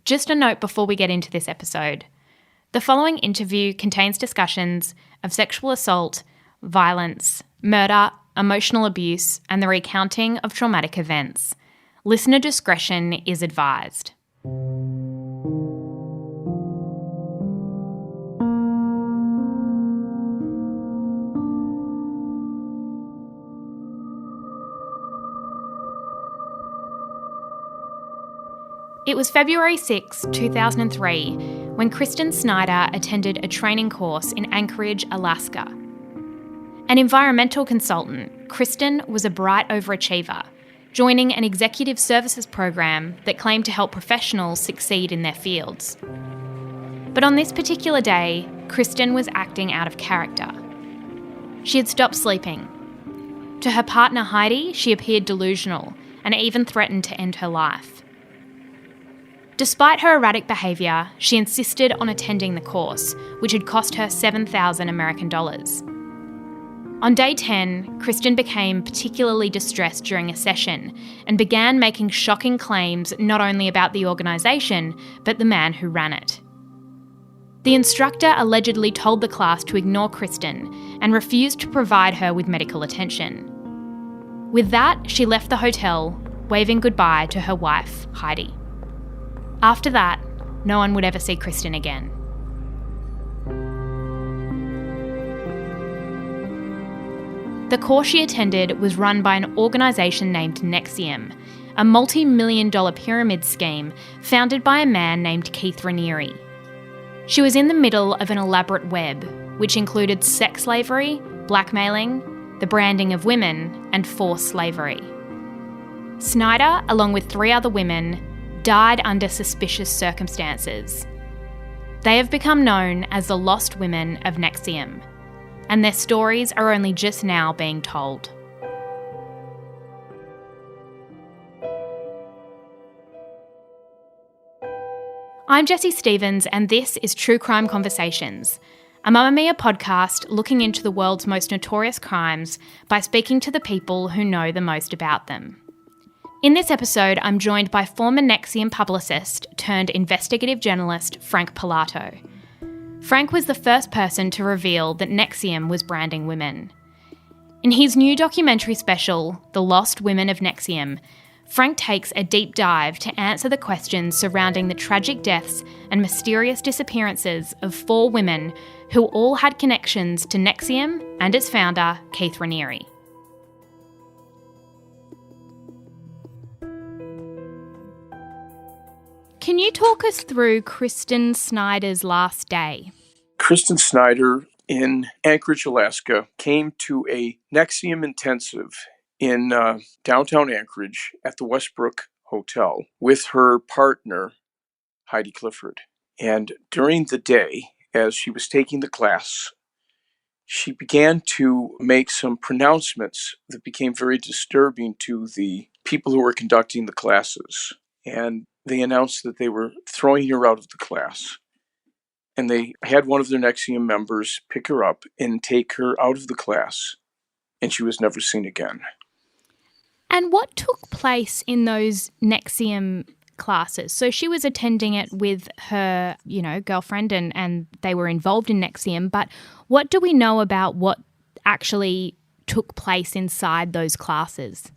Just a note before we get into this episode. The following interview contains discussions of sexual assault, violence, murder, emotional abuse, and the recounting of traumatic events. Listener discretion is advised. It was February 6, 2003, when Kristen Snyder attended a training course in Anchorage, Alaska. An environmental consultant, Kristen was a bright overachiever, joining an executive services program that claimed to help professionals succeed in their fields. But on this particular day, Kristen was acting out of character. She had stopped sleeping. To her partner Heidi, she appeared delusional and even threatened to end her life. Despite her erratic behaviour, she insisted on attending the course, which had cost her $7,000 American. On day 10, Kristen became particularly distressed during a session and began making shocking claims not only about the organisation, but the man who ran it. The instructor allegedly told the class to ignore Kristen and refused to provide her with medical attention. With that, she left the hotel, waving goodbye to her wife, Heidi. After that, no one would ever see Kristen again. The course she attended was run by an organisation named NXIVM, a multi-million-dollar pyramid scheme founded by a man named Keith Raniere. She was in the middle of an elaborate web, which included sex slavery, blackmailing, the branding of women, and forced slavery. Snyder, along with 3 other women, died under suspicious circumstances. They have become known as the Lost Women of NXIVM, and their stories are only just now being told. I'm Jessie Stevens, and this is True Crime Conversations, a Mamma Mia podcast looking into the world's most notorious crimes by speaking to the people who know the most about them. In this episode, I'm joined by former NXIVM publicist turned investigative journalist Frank Parlato. Frank was the first person to reveal that NXIVM was branding women. In his new documentary special, The Lost Women of NXIVM, Frank takes a deep dive to answer the questions surrounding the tragic deaths and mysterious disappearances of 4 women who all had connections to NXIVM and its founder, Keith Raniere. Can you talk us through Kristen Snyder's last day? Kristen Snyder in Anchorage, Alaska, came to a NXIVM intensive in downtown Anchorage at the Westbrook Hotel with her partner, Heidi Clifford. And during the day, as she was taking the class, she began to make some pronouncements that became very disturbing to the people who were conducting the classes. And they announced that they were throwing her out of the class. And they had one of their NXIVM members pick her up and take her out of the class. And she was never seen again. And what took place in those NXIVM classes? So she was attending it with her, girlfriend and they were involved in NXIVM. But what do we know about what actually took place inside those classes?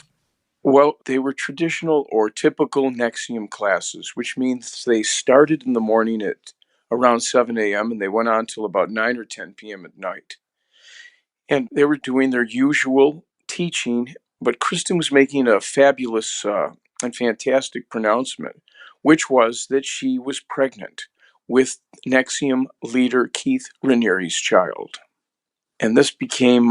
Well, they were traditional or typical NXIVM classes, which means they started in the morning at around 7 a.m. and they went on till about 9 or 10 p.m. at night. And they were doing their usual teaching, but Kristen was making a fabulous and fantastic pronouncement, which was that she was pregnant with NXIVM leader Keith Raniere's child. And this became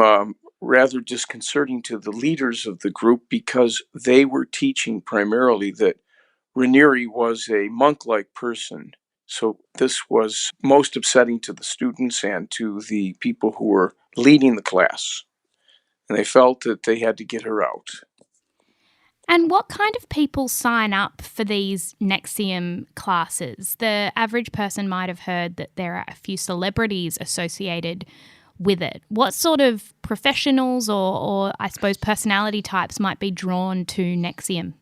rather disconcerting to the leaders of the group because they were teaching primarily that Raniere was a monk-like person. So this was most upsetting to the students and to the people who were leading the class. And they felt that they had to get her out. And what kind of people sign up for these NXIVM classes? The average person might have heard that there are a few celebrities associated with it. What sort of professionals or I suppose personality types might be drawn to NXIVM?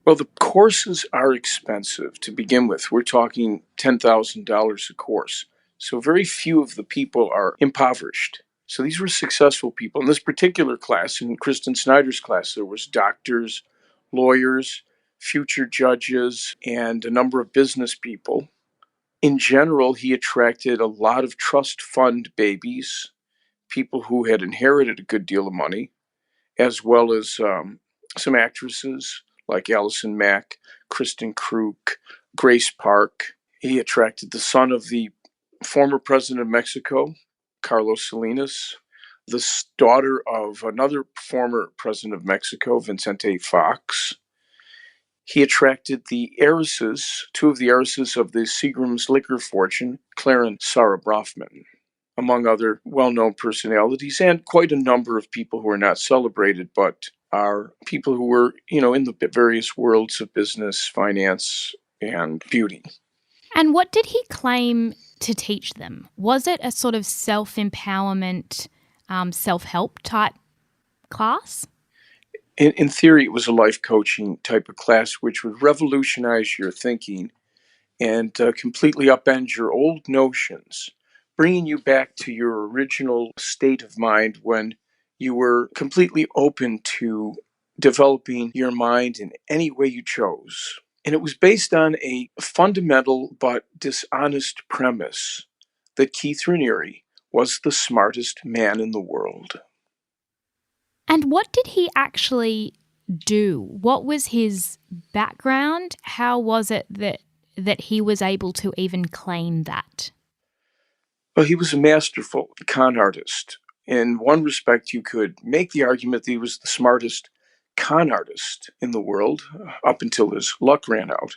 Well, the courses are expensive to begin with. We're talking $10,000 a course. So very few of the people are impoverished. So these were successful people. In this particular class, in Kristen Snyder's class, there was doctors, lawyers, future judges, and a number of business people. In general, he attracted a lot of trust fund babies, people who had inherited a good deal of money, as well as some actresses like Allison Mack, Kristen Kruk, Grace Park. He attracted the son of the former president of Mexico, Carlos Salinas, the daughter of another former president of Mexico, Vicente Fox. He attracted the heiresses, two of the heiresses of the Seagram's liquor fortune, Claire and Sarah Brofman, among other well-known personalities, and quite a number of people who are not celebrated, but are people who were, in the various worlds of business, finance, and beauty. And what did he claim to teach them? Was it a sort of self-empowerment, self-help type class? In theory, it was a life coaching type of class, which would revolutionize your thinking and completely upend your old notions, bringing you back to your original state of mind when you were completely open to developing your mind in any way you chose. And it was based on a fundamental but dishonest premise that Keith Raniere was the smartest man in the world. And what did he actually do? What was his background? How was it that he was able to even claim that? Well, he was a masterful con artist. In one respect, you could make the argument that he was the smartest con artist in the world up until his luck ran out.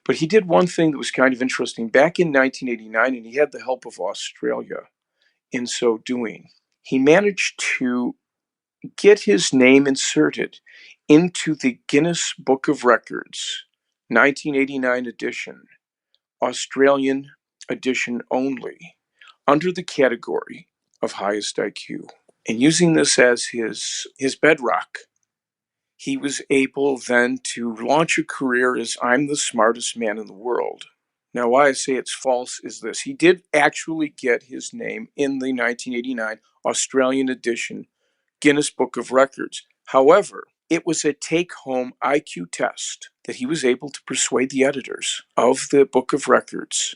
But he did one thing that was kind of interesting. Back in 1989, and he had the help of Australia in so doing, he managed to get his name inserted into the Guinness Book of Records, 1989 edition, Australian edition only, under the category of highest IQ. And using this as his bedrock, he was able then to launch a career as I'm the smartest man in the world. Now, why I say it's false is this. He did actually get his name in the 1989 Australian edition Guinness Book of Records. However, it was a take-home IQ test that he was able to persuade the editors of the Book of Records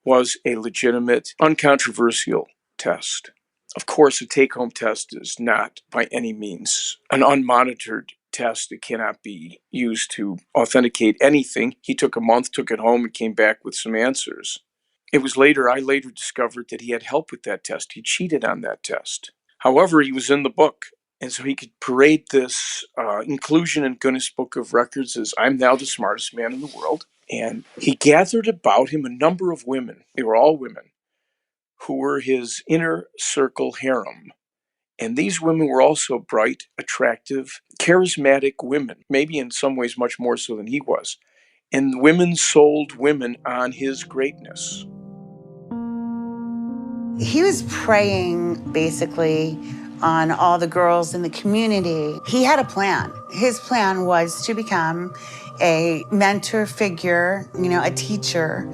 was a legitimate, uncontroversial test. Of course, a take-home test is not by any means an unmonitored test. It cannot be used to authenticate anything. He took a month, took it home, and came back with some answers. I later discovered that he had help with that test. He cheated on that test. However, he was in the book, and so he could parade this inclusion in Guinness Book of Records as I'm now the smartest man in the world. And he gathered about him a number of women, they were all women, who were his inner circle harem. And these women were also bright, attractive, charismatic women, maybe in some ways much more so than he was. And women sold women on his greatness. He was preying basically on all the girls in the community. He had a plan. His plan was to become a mentor figure, a teacher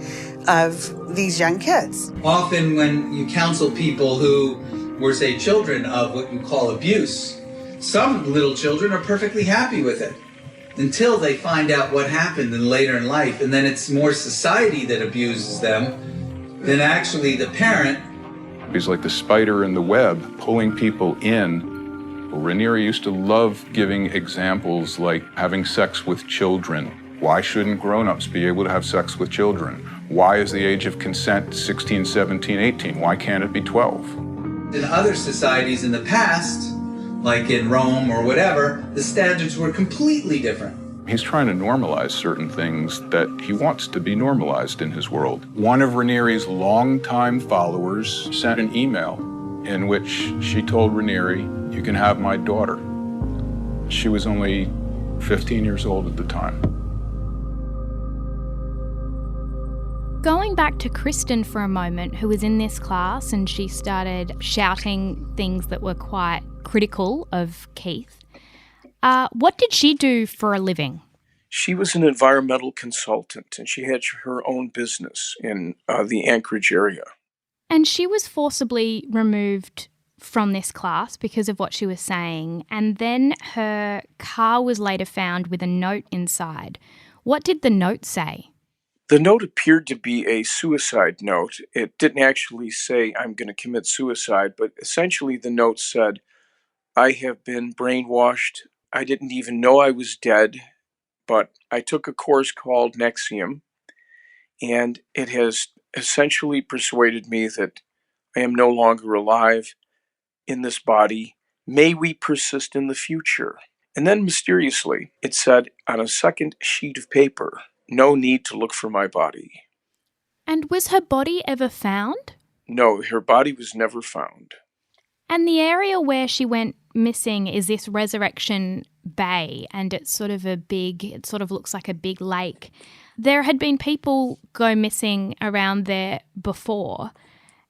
of these young kids. Often when you counsel people who were, say, children of what you call abuse, some little children are perfectly happy with it until they find out what happened later in life. And then it's more society that abuses them than actually the parent. He's like the spider in the web, pulling people in. Well, Raniere used to love giving examples like having sex with children. Why shouldn't grown-ups be able to have sex with children? Why is the age of consent 16, 17, 18? Why can't it be 12? In other societies in the past, like in Rome or whatever, the standards were completely different. He's trying to normalize certain things that he wants to be normalized in his world. One of Raniere's longtime followers sent an email in which she told Raniere, "You can have my daughter." She was only 15 years old at the time. Going back to Kristen for a moment, who was in this class, and she started shouting things that were quite critical of Keith. What did she do for a living? She was an environmental consultant, and she had her own business in the Anchorage area. And she was forcibly removed from this class because of what she was saying, and then her car was later found with a note inside. What did the note say? The note appeared to be a suicide note. It didn't actually say, "I'm going to commit suicide," but essentially the note said, "I have been brainwashed. I didn't even know I was dead, but I took a course called NXIVM, and it has essentially persuaded me that I am no longer alive in this body. May we persist in the future." And then mysteriously, it said on a second sheet of paper, "No need to look for my body." And was her body ever found? No, her body was never found. And the area where she went missing is this Resurrection Bay, and it sort of looks like a big lake. There had been people go missing around there before.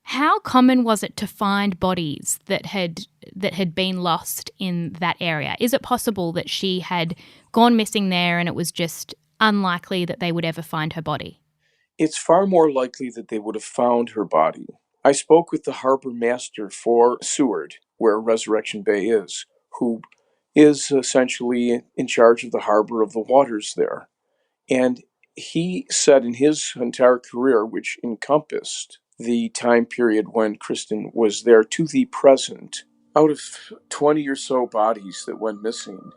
How common was it to find bodies that had been lost in that area? Is it possible that she had gone missing there and it was just unlikely that they would ever find her body? It's far more likely that they would have found her body. I spoke with the harbor master for Seward, where Resurrection Bay is, who is essentially in charge of the harbor of the waters there. And he said in his entire career, which encompassed the time period when Kristen was there to the present, out of 20 or so bodies that went missing,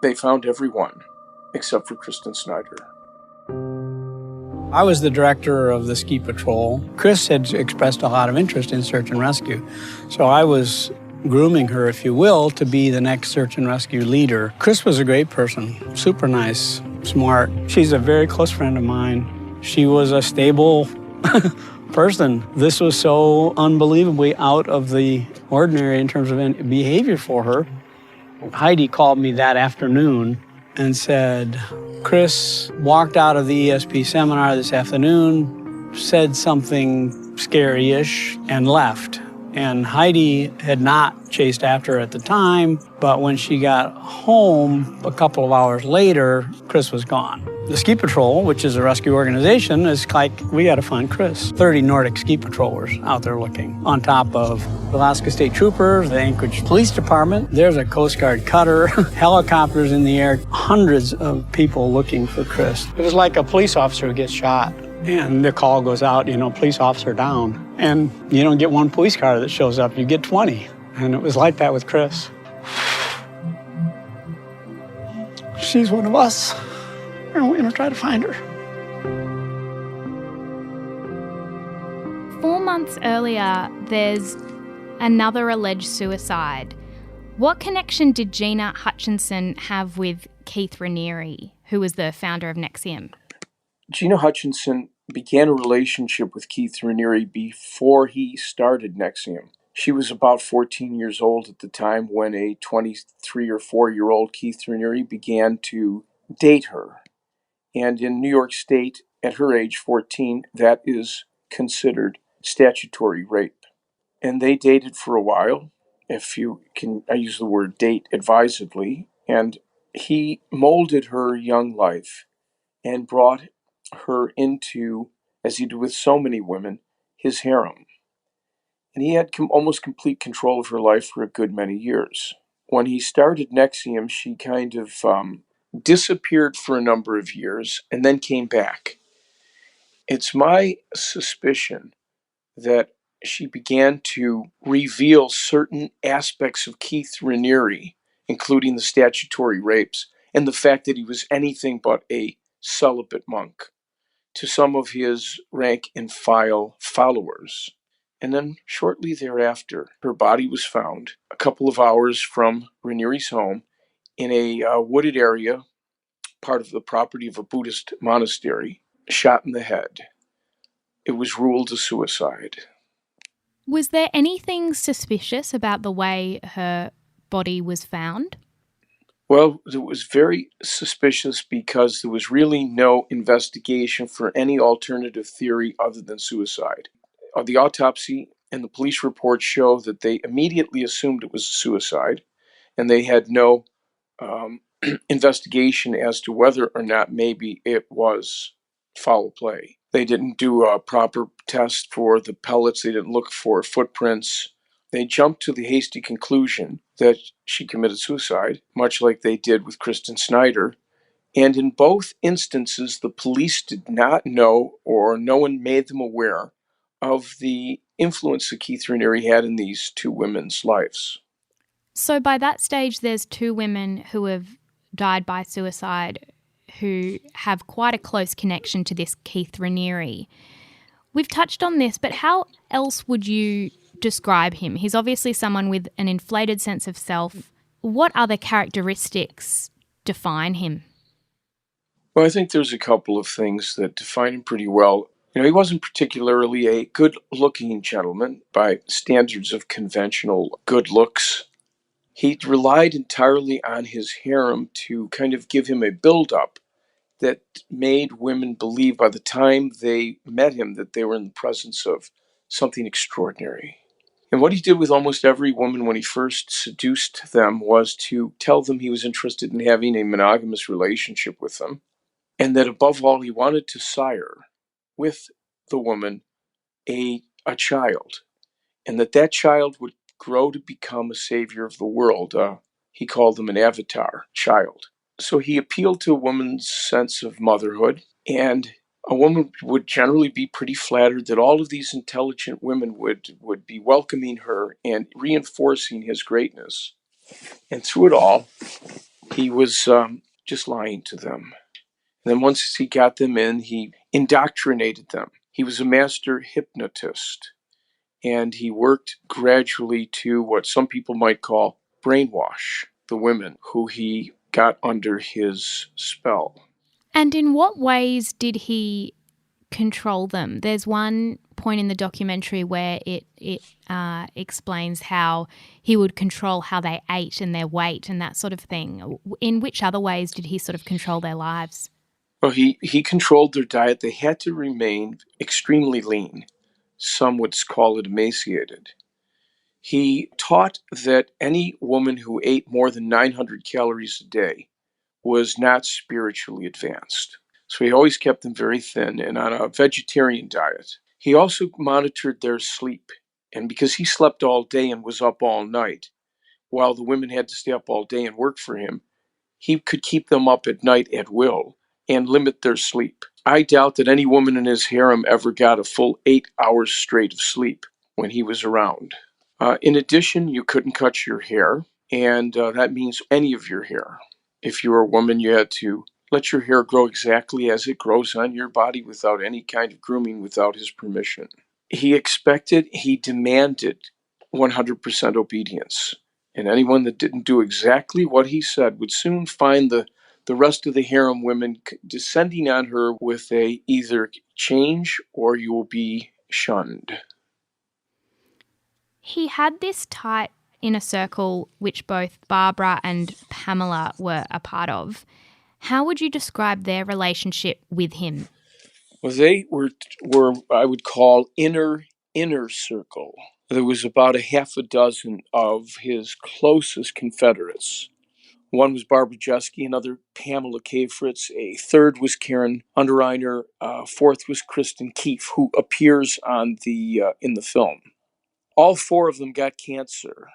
they found everyone except for Kristen Snyder. I was the director of the ski patrol. Chris had expressed a lot of interest in search and rescue, so I was grooming her, if you will, to be the next search and rescue leader. Chris was a great person, super nice, smart. She's a very close friend of mine. She was a stable person. This was so unbelievably out of the ordinary in terms of behavior for her. Heidi called me that afternoon and said, "Chris walked out of the ESP seminar this afternoon, said something scary-ish, and left." And Heidi had not chased after her at the time, but when she got home a couple of hours later, Chris was gone. The ski patrol, which is a rescue organization, is like, we got to find Chris. 30 Nordic ski patrollers out there looking, on top of Alaska State Troopers, the Anchorage Police Department. There's a Coast Guard cutter, helicopters in the air, hundreds of people looking for Chris. It was like a police officer who gets shot. And the call goes out, police officer down. And you don't get one police car that shows up, you get 20. And it was like that with Chris. She's one of us, and we're gonna try to find her. 4 months earlier, there's another alleged suicide. What connection did Gina Hutchinson have with Keith Raniere, who was the founder of NXIVM? Gina Hutchinson began a relationship with Keith Raniere before he started NXIVM. She was about 14 years old at the time when a 23 or 4-year-old Keith Raniere began to date her. And in New York State, at her age 14, that is considered statutory rape. And they dated for a while, if you can, I use the word date advisedly, and he molded her young life and brought her into, as he did with so many women, his harem. And he had almost complete control of her life for a good many years. When he started NXIVM, she kind of disappeared for a number of years and then came back. It's my suspicion that she began to reveal certain aspects of Keith Raniere, including the statutory rapes and the fact that he was anything but a celibate monk, to some of his rank and file followers. And then shortly thereafter, her body was found a couple of hours from Raniere's home in a wooded area, part of the property of a Buddhist monastery, shot in the head. It was ruled a suicide. Was there anything suspicious about the way her body was found? Well, it was very suspicious because there was really no investigation for any alternative theory other than suicide. The autopsy and the police report show that they immediately assumed it was a suicide, and they had no investigation as to whether or not maybe it was foul play. They didn't do a proper test for the pellets. They didn't look for footprints. They jumped to the hasty conclusion that she committed suicide, much like they did with Kristen Snyder. And in both instances, the police did not know, or no one made them aware of the influence that Keith Raniere had in these two women's lives. So by that stage, there's two women who have died by suicide who have quite a close connection to this Keith Raniere. We've touched on this, but how else would you describe him? He's obviously someone with an inflated sense of self. What other characteristics define him? Well, I think there's a couple of things that define him pretty well. He wasn't particularly a good-looking gentleman by standards of conventional good looks. He relied entirely on his harem to kind of give him a build-up that made women believe by the time they met him that they were in the presence of something extraordinary. And what he did with almost every woman when he first seduced them was to tell them he was interested in having a monogamous relationship with them, and that above all, he wanted to sire with the woman a child, and that child would grow to become a savior of the world. He called them an avatar child. So he appealed to a woman's sense of motherhood, and a woman would generally be pretty flattered that all of these intelligent women would be welcoming her and reinforcing his greatness. And through it all, he was just lying to them. And then once he got them in, he indoctrinated them. He was a master hypnotist, and he worked gradually to what some people might call brainwash the women who he got under his spell. And in what ways did he control them? There's one point in the documentary where it explains how he would control how they ate and their weight and that sort of thing. In which other ways did he sort of control their lives? Well, he controlled their diet. They had to remain extremely lean. Some would call it emaciated. He taught that any woman who ate more than 900 calories a day was not spiritually advanced. So he always kept them very thin and on a vegetarian diet. He also monitored their sleep. And because he slept all day and was up all night, while the women had to stay up all day and work for him, he could keep them up at night at will and limit their sleep. I doubt that any woman in his harem ever got a full 8 hours straight of sleep when he was around. In addition, you couldn't cut your hair, and that means any of your hair. If you were a woman, you had to let your hair grow exactly as it grows on your body without any kind of grooming, without his permission. He demanded 100% obedience. And anyone that didn't do exactly what he said would soon find the rest of the harem women descending on her with a either change or you will be shunned. He had this tight inner circle which both Barbara and Pamela were a part of. How would you describe their relationship with him? Well, they were I would call inner circle. There was about a half a dozen of his closest confederates. One was Barbara Jessie, another Pamela Fritz, a third was Karen Unterreiner, fourth was Kristen Keefe, who appears on in the film. All four of them got cancer.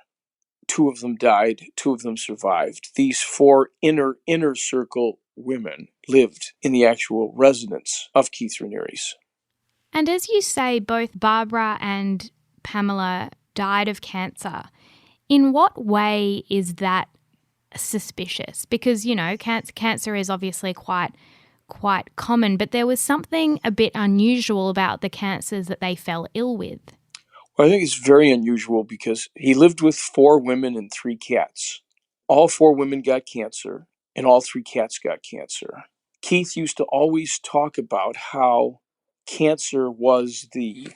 Two of them died, two of them survived. These four inner circle women lived in the actual residence of Keith Raniere's. And as you say, both Barbara and Pamela died of cancer. In what way is that suspicious? Because, cancer is obviously quite common, but there was something a bit unusual about the cancers that they fell ill with. Well, I think it's very unusual because he lived with 4 women and 3 cats. All 4 women got cancer, and all 3 cats got cancer. Keith used to always talk about how cancer was the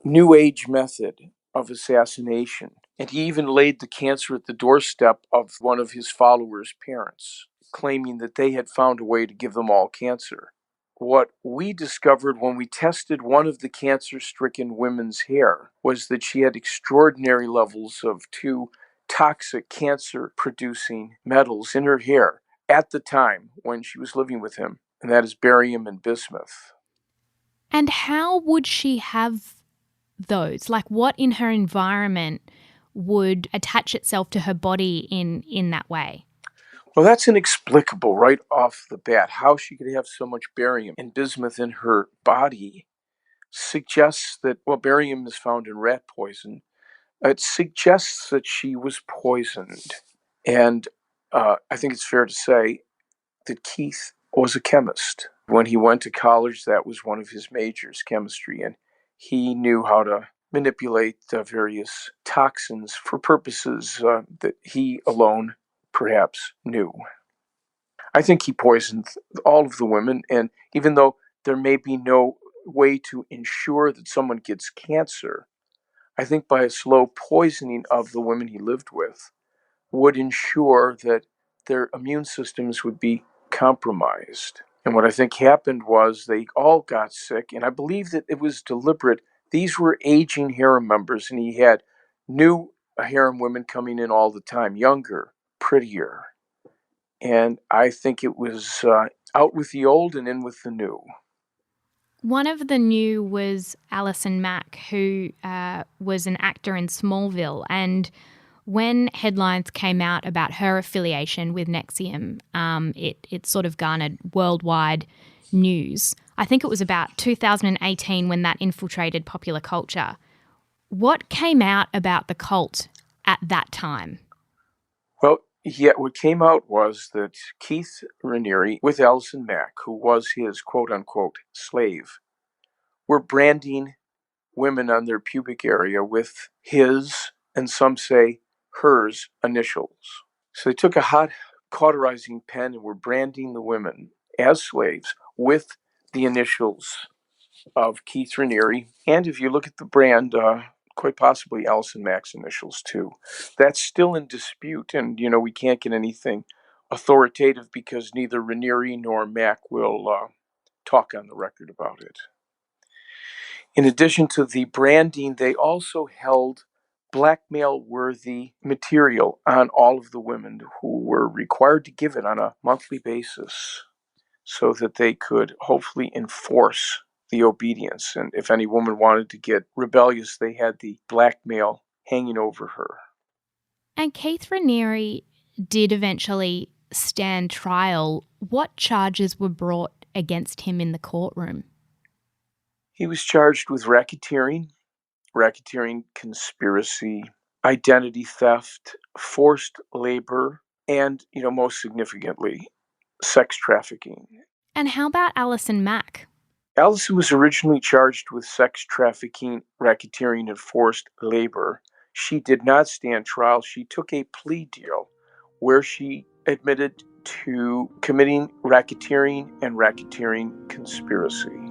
New Age method of assassination, and he even laid the cancer at the doorstep of one of his followers' parents, claiming that they had found a way to give them all cancer. What we discovered when we tested one of the cancer-stricken women's hair was that she had extraordinary levels of 2 toxic cancer-producing metals in her hair, at the time when she was living with him, and that is barium and bismuth. And how would she have those? Like, what in her environment would attach itself to her body in that way? Well, that's inexplicable right off the bat. How she could have so much barium and bismuth in her body suggests that, well, barium is found in rat poison. It suggests that she was poisoned. And I think it's fair to say that Keith was a chemist. When he went to college, that was one of his majors, chemistry, and he knew how to manipulate various toxins for purposes that he alone perhaps knew. I think he poisoned all of the women, and even though there may be no way to ensure that someone gets cancer, I think by a slow poisoning of the women he lived with would ensure that their immune systems would be compromised. And what I think happened was they all got sick, and I believe that it was deliberate. These were aging harem members, and he had new harem women coming in all the time, younger, prettier. And I think it was out with the old and in with the new. One of the new was Alison Mack, who was an actor in Smallville. And when headlines came out about her affiliation with NXIVM, it sort of garnered worldwide news. I think it was about 2018 when that infiltrated popular culture. What came out about the cult at that time? Well, yeah, what came out was that Keith Raniere, with Alison Mack, who was his quote-unquote slave, were branding women on their pubic area with his, and some say hers, initials. So they took a hot cauterizing pen and were branding the women as slaves with the initials of Keith Raniere. And if you look at the brand, quite possibly Alison Mack's initials too. That's still in dispute, and we can't get anything authoritative because neither Raniere nor Mack will talk on the record about it. In addition to the branding, they also held blackmail-worthy material on all of the women who were required to give it on a monthly basis so that they could hopefully enforce the obedience. And if any woman wanted to get rebellious, they had the blackmail hanging over her. And Keith Raniere did eventually stand trial. What charges were brought against him in the courtroom? He was charged with racketeering conspiracy, identity theft, forced labor, and, most significantly, sex trafficking. And how about Alison Mack? Alison was originally charged with sex trafficking, racketeering, and forced labor. She did not stand trial. She took a plea deal where she admitted to committing racketeering and racketeering conspiracy.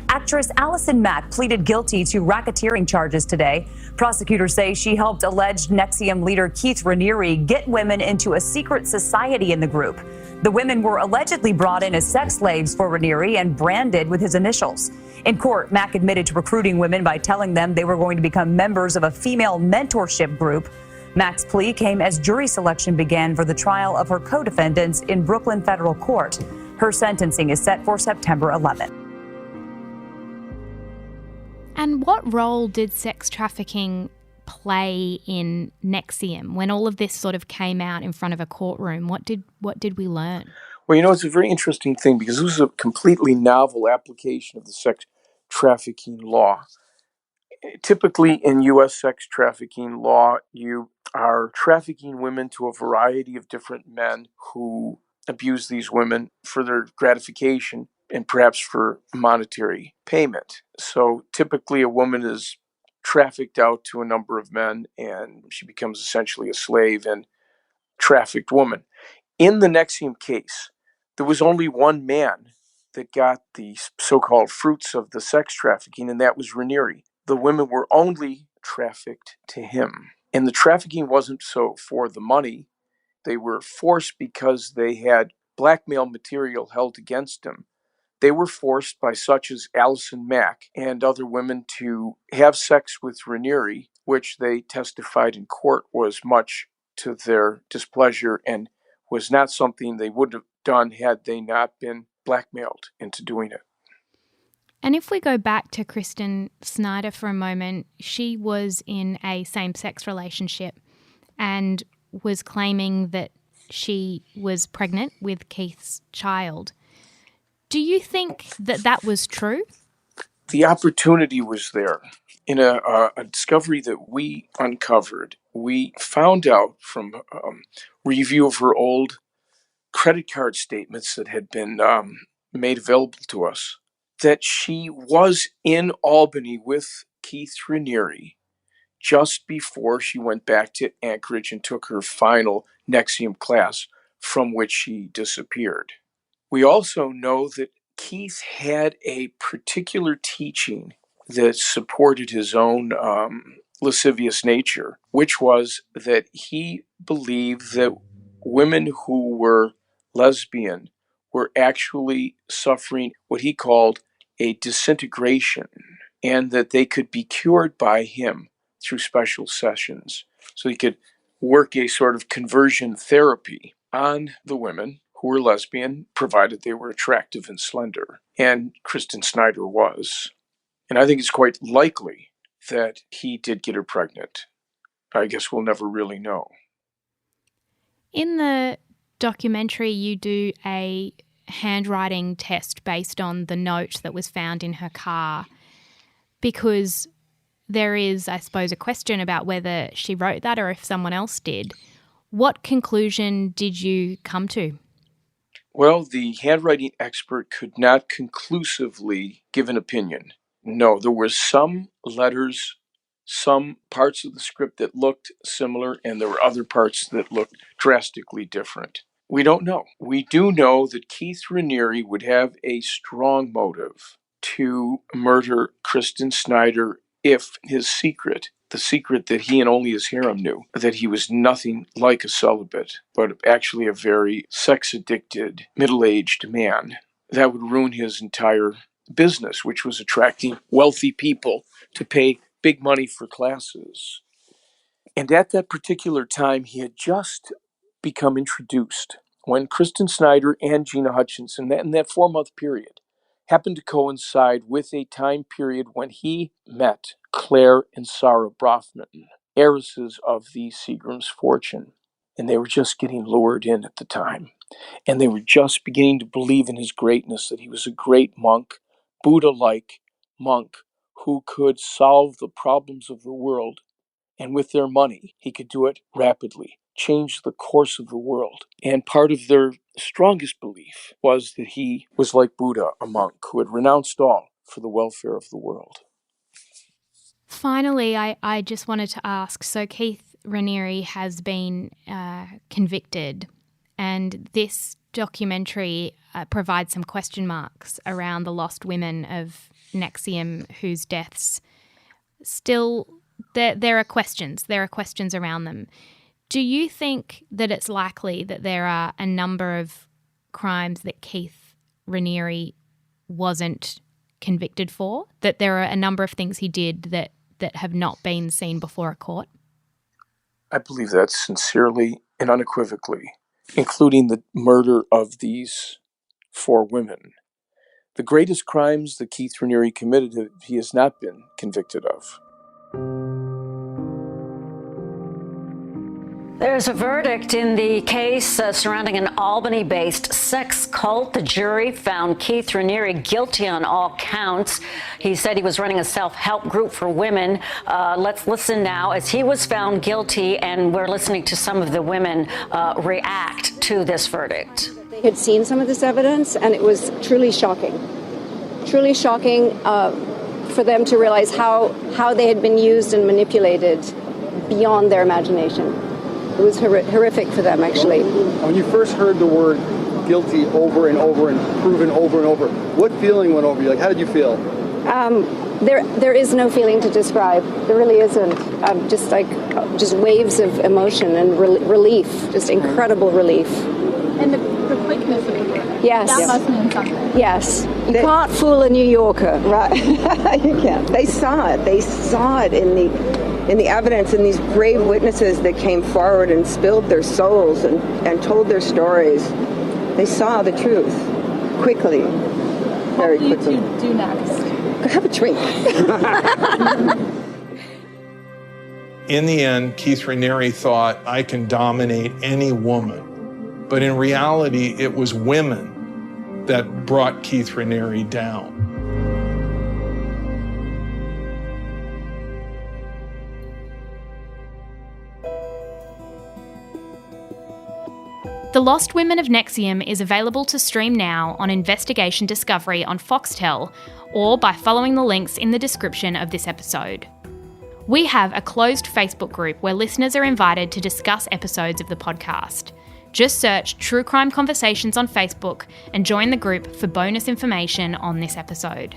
Actress Alison Mack pleaded guilty to racketeering charges today. Prosecutors say she helped alleged NXIVM leader Keith Raniere get women into a secret society in the group. The women were allegedly brought in as sex slaves for Raniere and branded with his initials. In court, Mack admitted to recruiting women by telling them they were going to become members of a female mentorship group. Mack's plea came as jury selection began for the trial of her co-defendants in Brooklyn federal court. Her sentencing is set for September 11th. And what role did sex trafficking play in NXIVM when all of this sort of came out in front of a courtroom? What did we learn? Well, it's a very interesting thing because this was a completely novel application of the sex trafficking law. Typically in U.S. sex trafficking law, you are trafficking women to a variety of different men who abuse these women for their gratification and perhaps for monetary payment. So typically a woman is trafficked out to a number of men and she becomes essentially a slave and trafficked woman. In the NXIVM case, there was only one man that got the so-called fruits of the sex trafficking, and that was Raniere. The women were only trafficked to him. And the trafficking wasn't so for the money. They were forced because they had blackmail material held against them. They were forced by such as Alison Mack and other women to have sex with Raniere, which they testified in court was much to their displeasure and was not something they would have done had they not been blackmailed into doing it. And if we go back to Kristen Snyder for a moment, she was in a same-sex relationship and was claiming that she was pregnant with Keith's child. Do you think that that was true? The opportunity was there. In a discovery that we uncovered, we found out from review of her old credit card statements that had been made available to us that she was in Albany with Keith Raniere just before she went back to Anchorage and took her final NXIVM class, from which she disappeared. We also know that Keith had a particular teaching that supported his own lascivious nature, which was that he believed that women who were lesbian were actually suffering what he called a disintegration, and that they could be cured by him through special sessions. So he could work a sort of conversion therapy on the women who were lesbian, provided they were attractive and slender. And Kristen Snyder was. And I think it's quite likely that he did get her pregnant. I guess we'll never really know. In the documentary, you do a handwriting test based on the note that was found in her car, because there is, I suppose, a question about whether she wrote that or if someone else did. What conclusion did you come to? Well, the handwriting expert could not conclusively give an opinion. No, there were some letters, some parts of the script that looked similar, and there were other parts that looked drastically different. We don't know. We do know that Keith Raniere would have a strong motive to murder Kristen Snyder if his secret, the secret that he and only his harem knew, that he was nothing like a celibate, but actually a very sex-addicted, middle-aged man, that would ruin his entire business, which was attracting wealthy people to pay big money for classes. And at that particular time, he had just become introduced when Kristen Snyder and Gina Hutchinson, in that 4-month period, happened to coincide with a time period when he met Claire and Sarah Brofman, heiresses of the Seagram's fortune. And they were just getting lured in at the time. And they were just beginning to believe in his greatness, that he was a great monk, Buddha-like monk, who could solve the problems of the world. And with their money, he could do it rapidly, change the course of the world. And part of their strongest belief was that he was like Buddha, a monk who had renounced all for the welfare of the world. Finally, I just wanted to ask, so Keith Raniere has been convicted, and this documentary provides some question marks around the lost women of NXIVM whose deaths still... There are questions. There are questions around them. Do you think that it's likely that there are a number of crimes that Keith Raniere wasn't convicted for? That there are a number of things he did that have not been seen before a court? I believe that sincerely and unequivocally, including the murder of these 4 women. The greatest crimes that Keith Raniere committed, he has not been convicted of. There's a verdict in the case surrounding an Albany-based sex cult. The jury found Keith Raniere guilty on all counts. He said he was running a self-help group for women. Let's listen now as he was found guilty, and we're listening to some of the women react to this verdict. They had seen some of this evidence, and it was truly shocking. Truly shocking for them to realize how they had been used and manipulated beyond their imagination. It was horrific for them, actually. When you first heard the word guilty over and over and proven over and over, what feeling went over you? Like, how did you feel? There is no feeling to describe. There really isn't. Just waves of emotion and relief, just incredible relief. And the quickness of the work. Yes. That must mean something. Yes. You can't fool a New Yorker. Right. You can't. They saw it. They saw it in the evidence, in these brave witnesses that came forward and spilled their souls and told their stories. They saw the truth quickly, very quickly. What will you two do next? Go have a drink. In the end, Keith Raniere thought, I can dominate any woman. But in reality, it was women that brought Keith Raniere down. The Lost Women of NXIVM is available to stream now on Investigation Discovery on Foxtel or by following the links in the description of this episode. We have a closed Facebook group where listeners are invited to discuss episodes of the podcast. Just search True Crime Conversations on Facebook and join the group for bonus information on this episode.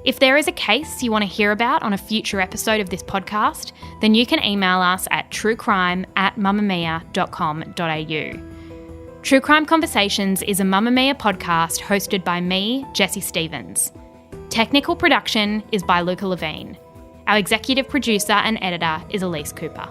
If there is a case you want to hear about on a future episode of this podcast, then you can email us at truecrime@mamamia.com.au. True Crime Conversations is a Mamma Mia podcast hosted by me, Jessie Stevens. Technical production is by Luca Levine. Our executive producer and editor is Elise Cooper.